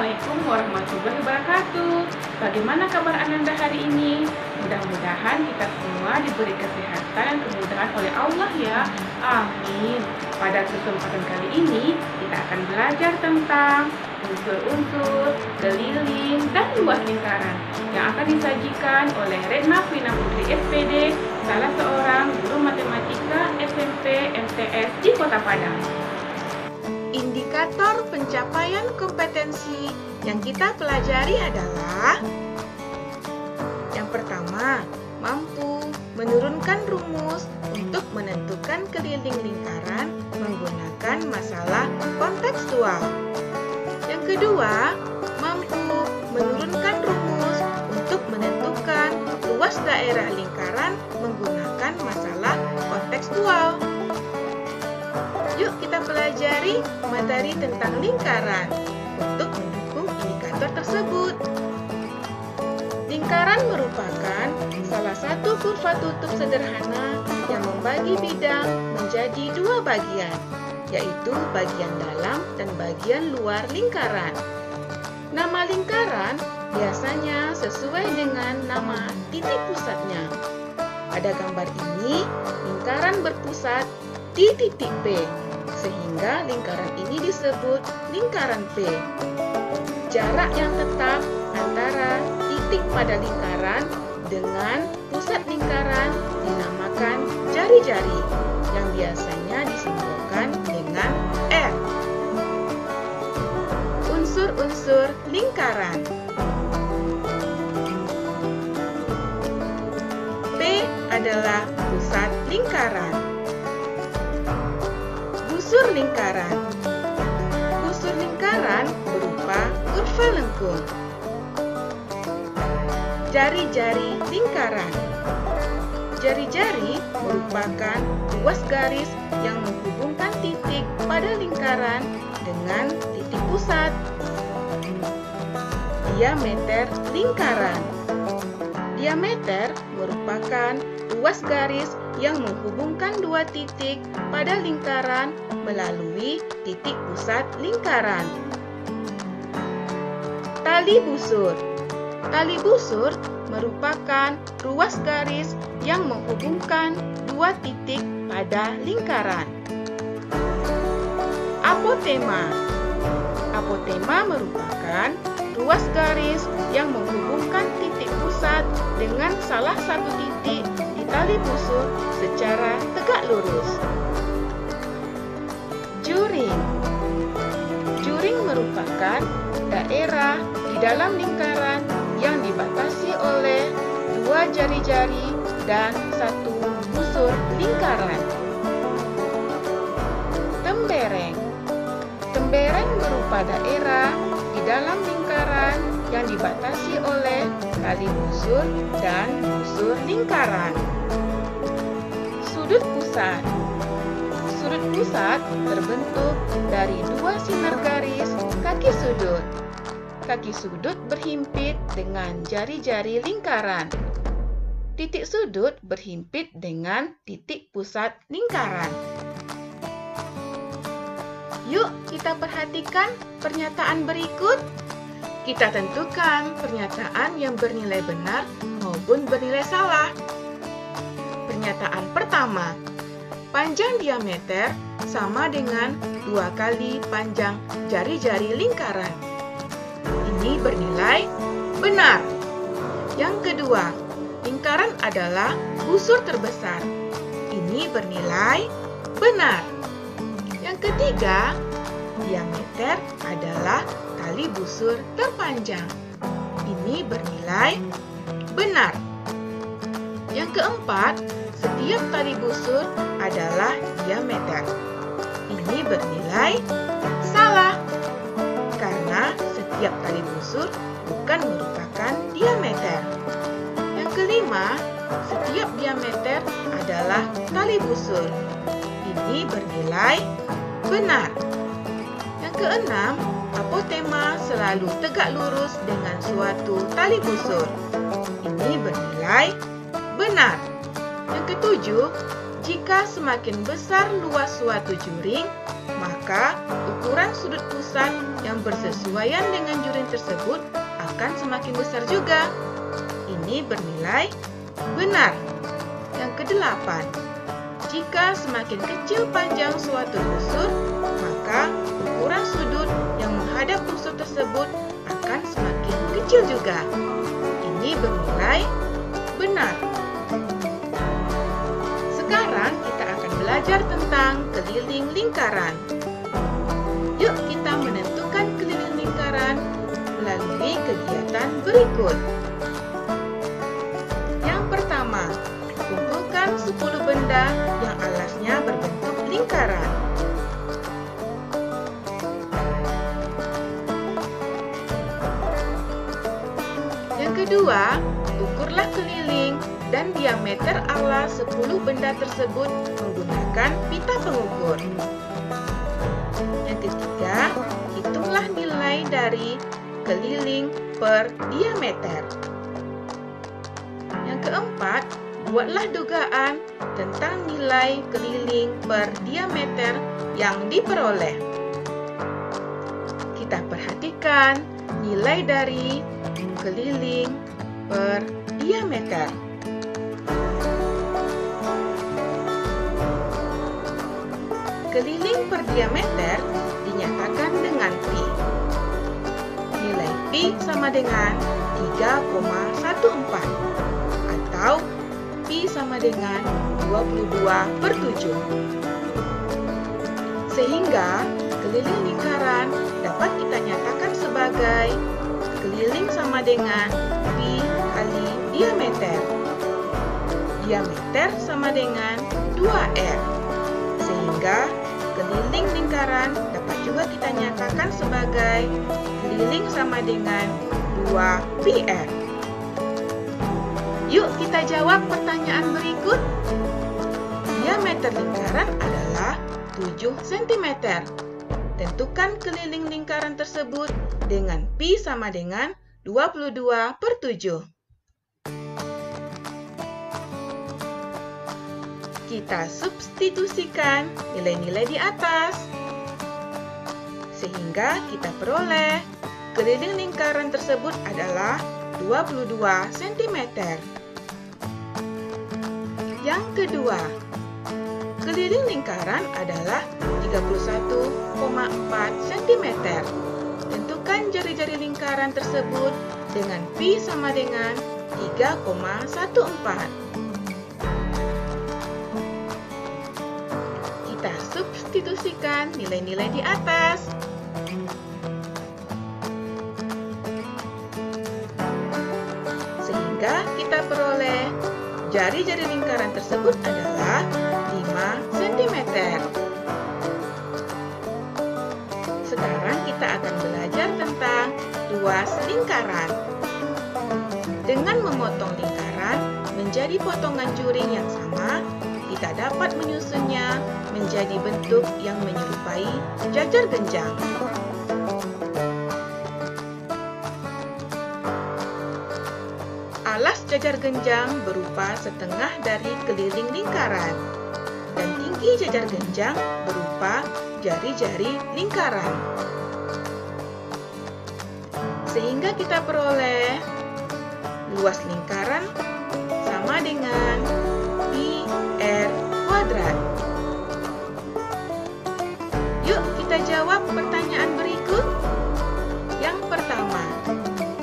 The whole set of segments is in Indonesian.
Assalamualaikum warahmatullahi wabarakatuh. Bagaimana kabar Ananda hari ini? Mudah-mudahan kita semua diberi kesehatan dan kemudahan oleh Allah ya. Amin. Pada kesempatan kali ini kita akan belajar tentang unsur-unsur, keliling, dan luas lingkaran yang akan disajikan oleh Retna Vina Putri SPD, salah seorang guru matematika SMP MTS di Kota Padang. Indikator pencapaian kompetensi yang kita pelajari adalah: yang pertama, mampu menurunkan rumus untuk menentukan keliling lingkaran menggunakan masalah kontekstual. Yang kedua, mampu menurunkan rumus untuk menentukan luas daerah lingkaran menggunakan masalah kontekstual. Yuk kita pelajari materi tentang lingkaran untuk mendukung indikator tersebut. Lingkaran merupakan salah satu kurva tutup sederhana yang membagi bidang menjadi dua bagian, yaitu bagian dalam dan bagian luar lingkaran. Nama lingkaran biasanya sesuai dengan nama titik pusatnya. Pada gambar ini, lingkaran berpusat di titik P, sehingga lingkaran ini disebut lingkaran P. Jarak yang tetap antara titik pada lingkaran dengan pusat lingkaran dinamakan jari-jari, yang biasanya disimbolkan dengan R. Unsur-unsur lingkaran. P adalah pusat lingkaran. Busur lingkaran. Busur lingkaran berupa kurva lengkung. Jari-jari lingkaran. Jari-jari merupakan ruas garis yang menghubungkan titik pada lingkaran dengan titik pusat. Diameter lingkaran. Diameter merupakan ruas garis yang menghubungkan dua titik pada lingkaran melalui titik pusat lingkaran. Tali busur. Tali busur merupakan ruas garis yang menghubungkan dua titik pada lingkaran. Apotema. Apotema merupakan ruas garis yang menghubungkan titik pusat dengan salah satu titik di tali busur secara tegak lurus. Juring. Juring merupakan daerah di dalam lingkaran yang dibatasi oleh dua jari-jari dan satu busur lingkaran. Tembereng. Tembereng berupa daerah di dalam lingkaran yang dibatasi oleh tali busur dan busur lingkaran. Sudut pusat. Sudut pusat terbentuk dari dua sinar garis kaki sudut. Kaki sudut berhimpit dengan jari-jari lingkaran. Titik sudut berhimpit dengan titik pusat lingkaran. Yuk kita perhatikan pernyataan berikut. Kita tentukan pernyataan yang bernilai benar maupun bernilai salah. Pernyataan pertama, panjang diameter sama dengan 2 kali panjang jari-jari lingkaran. Ini bernilai benar. Yang kedua, lingkaran adalah busur terbesar. Ini bernilai benar. Yang ketiga, diameter adalah tali busur terpanjang. Ini bernilai benar. Yang keempat, setiap tali busur adalah diameter. Ini bernilai salah, karena setiap tali busur bukan merupakan diameter. Yang kelima, setiap diameter adalah tali busur. Ini bernilai benar. Yang keenam, apotema selalu tegak lurus dengan suatu tali busur. Ini bernilai benar. Yang ketujuh, Jika semakin besar luas suatu juring, maka ukuran sudut pusat yang bersesuaian dengan juring tersebut akan semakin besar juga. Ini bernilai benar. Yang kedelapan, jika semakin kecil panjang suatu busur, maka ukuran sudut yang menghadap busur tersebut akan semakin kecil juga. Ini bernilai benar. Sekarang kita akan belajar tentang keliling lingkaran. Yuk kita menentukan keliling lingkaran melalui kegiatan berikut. Yang pertama, kumpulkan 10 benda yang alasnya berbentuk lingkaran. Yang kedua, ukurlah keliling dan diameter alas 10 benda tersebut menggunakan pita pengukur. Yang ketiga, hitunglah nilai dari keliling per diameter. Yang keempat, buatlah dugaan tentang nilai keliling per diameter yang diperoleh. Kita perhatikan nilai dari keliling per diameter. Keliling per diameter dinyatakan dengan pi. Nilai pi sama dengan 3,14 atau pi sama dengan 22/7. Sehingga keliling lingkaran dapat kita nyatakan sebagai keliling sama dengan pi kali diameter. Diameter sama dengan 2R. Sehingga keliling lingkaran dapat juga kita nyatakan sebagai keliling sama dengan 2πr. Yuk kita jawab pertanyaan berikut. Diameter lingkaran adalah 7 cm. Tentukan keliling lingkaran tersebut dengan pi sama dengan 22/7. Kita substitusikan nilai-nilai di atas. Sehingga kita peroleh keliling lingkaran tersebut adalah 22 cm. Yang kedua, keliling lingkaran adalah 31,4 cm. Tentukan jari-jari lingkaran tersebut dengan pi sama dengan 3,14. Kita substitusikan nilai-nilai di atas. Sehingga kita peroleh jari-jari lingkaran tersebut adalah 5 cm. Sekarang kita akan belajar tentang luas lingkaran. Dengan memotong lingkaran menjadi potongan juring yang sama, kita dapat menyusunnya menjadi bentuk yang menyerupai jajar genjang. Alas jajar genjang berupa setengah dari keliling lingkaran, dan tinggi jajar genjang berupa jari-jari lingkaran. Sehingga kita peroleh luas lingkaran sama dengan pi r kuadrat. Yuk kita jawab pertanyaan berikut. Yang pertama,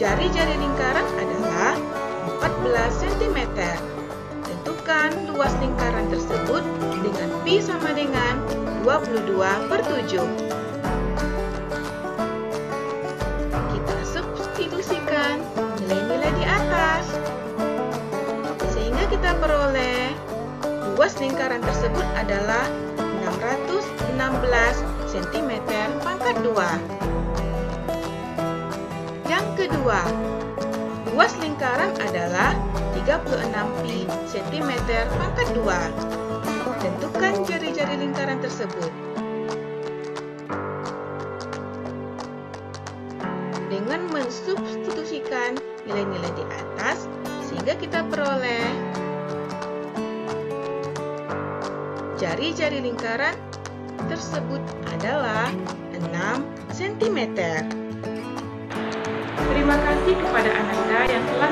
jari-jari lingkaran adalah 14 cm. Tentukan luas lingkaran tersebut dengan pi sama dengan 22/7. Kita substitusikan nilai-nilai di atas. Sehingga kita peroleh luas lingkaran tersebut adalah 616 cm pangkat 2. Yang kedua, luas lingkaran adalah 36 pi cm pangkat 2. Tentukan jari-jari lingkaran tersebut. Dengan mensubstitusikan nilai-nilai di atas, sehingga kita peroleh jari-jari lingkaran tersebut adalah 6 cm. Terima kasih kepada Ananda yang telah